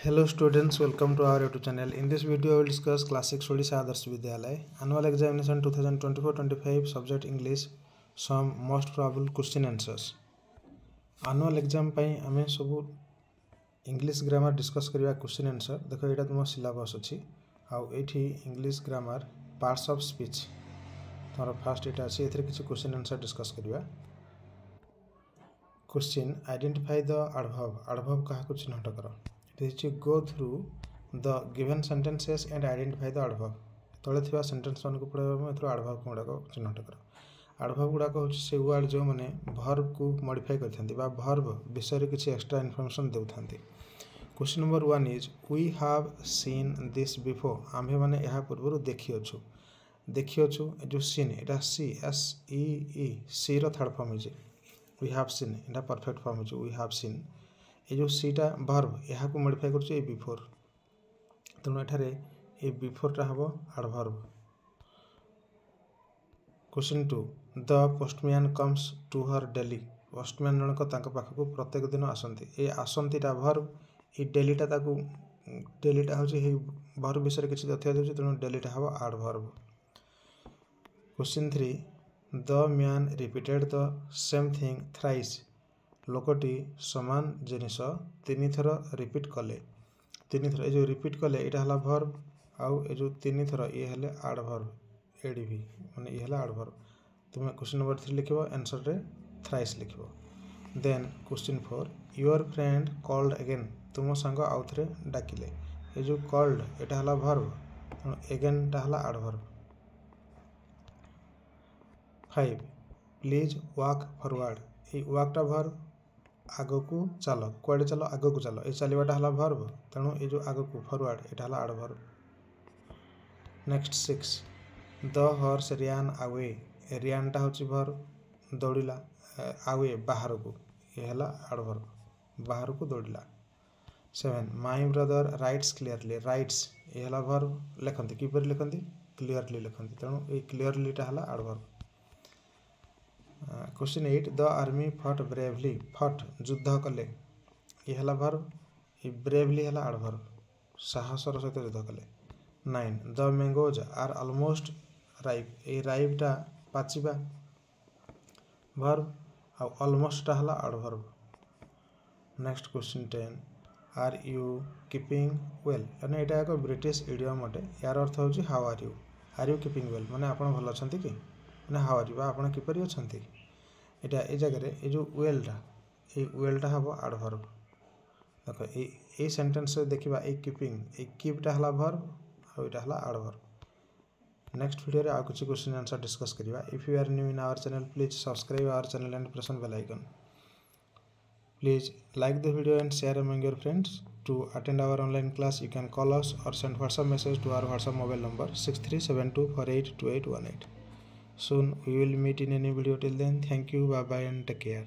Hello students, welcome to our YouTube channel. In this video, I will discuss Class 6 Odisha Adarsh Vidyalaya Annual Examination 2024-25 Subject English Some Most Probable Question Answers. Annual exam ପାଇଁ ଆମେ ସବୁ English grammar discuss କରିବା question answer. देखो एटा तुम syllabus अछि आउ एठी English grammar parts of speech. तमरो फर्स्ट एटा अछि एथरे किछि question answer discuss करिया. Question: Identify the adverb. Adverb काहाकु चिन्हट करो. Go through the given sentences and identify the adverb. तले थिबा सेंटेंस मान को पढाबा एथरो adverb गुडा को चिन्हट करो. Adverb गुडा को से वर्ड जो माने verb को मॉडिफाई करथांती बा verb विषय रे किछि एक्स्ट्रा इन्फॉर्मेशन देउथांती. Question number 1 is we have seen this before. आम्हे माने एहा पूर्वरु देखियोछु जो seen एटा C S E E C रो थर्ड फॉर्म इजे we have seen एटा परफेक्ट फॉर्म इजे we have seen ए जो सीटा वर्ब यहाँ को मॉडिफाई करछे बिफोर तनो एठारे ए बिफोर टा हबो adverb. Question 2 the postman comes to her daily. Postman जन को तांको पाख को प्रत्येक दिन आसंती ए आसंती टा वर्ब ए डेली टा ताकू डेली टा होची हे वर्ब विषय किछि तथ्य देउची तनो डेली टा हबो adverb. Question 3 the man repeated the same thing thrice. लोकटी समान जिनिस तीन थर रिपीट कले तीन थर ए जो रिपीट कले एटा हला वर्ब आउ ए जो तीन थर ये हले एडवर्ब एडीवी माने ये हला एडवर्ब. तुम क्वेश्चन नंबर 3 लिखिबो आंसर रे थ्राइस लिखिबो. Then question 4 your friend called again. तुम संग आउ थरे डाकिले ए जो कॉल्ड एटा हला वर्ब अगेन टा हला adverb. 5 please walk forward. A walk टा वर्ब आगो को चलो कुआडे चलो आगो को चलो ए चलीबाटा हला वर्ब तणो ए जो आगो को फॉरवर्ड एटा हला adverb. Next 6 the horse ran away. Ran टा होची वर्ब दौड़िला अवे बाहर को ए हला एडवर्ब बाहर को दौड़िला. 7 my brother writes clearly. Writes ए हला वर्ब लेखंती किपर लेखंती क्लियरली लेखंती तणो ए क्लियरली टा हला adverb. Question 8 the army fought bravely. Fought युद्ध कले ये हला वर्ब ए ब्रेवली हला एडवर्ब साहसर सहित युद्ध कले. 9 the mangoes are almost ripe. ए राइप टा पाचिबा वर्ब आ ऑलमोस्ट टा हला adverb. Next question 10 are you keeping well. माने एटा एक ब्रिटिश इडियम अटे. यार अर्थ होची how are you keeping well माने आपण भल अछंती कि माने हाउ आर यू आपण किपरि अछंती. एटा ए जगह रे ए जो वेल टा हबो एडवर्ब. देखो ए सेंटेंस रे देखिबा ए कीपिंग ए कीप टा हला वर्ब आ एटा हला एडवर्ब. नेक्स्ट वीडियो रे आ कुछ क्वेश्चन आंसर डिस्कस करिवा. If you are new in our channel please subscribe our channel and press on bell icon. Please like the video and share among your friends. To attend our online class you can call us or send WhatsApp message to our WhatsApp mobile number 6372482818. Soon we will meet in a new video. Till then, thank you, bye bye and take care.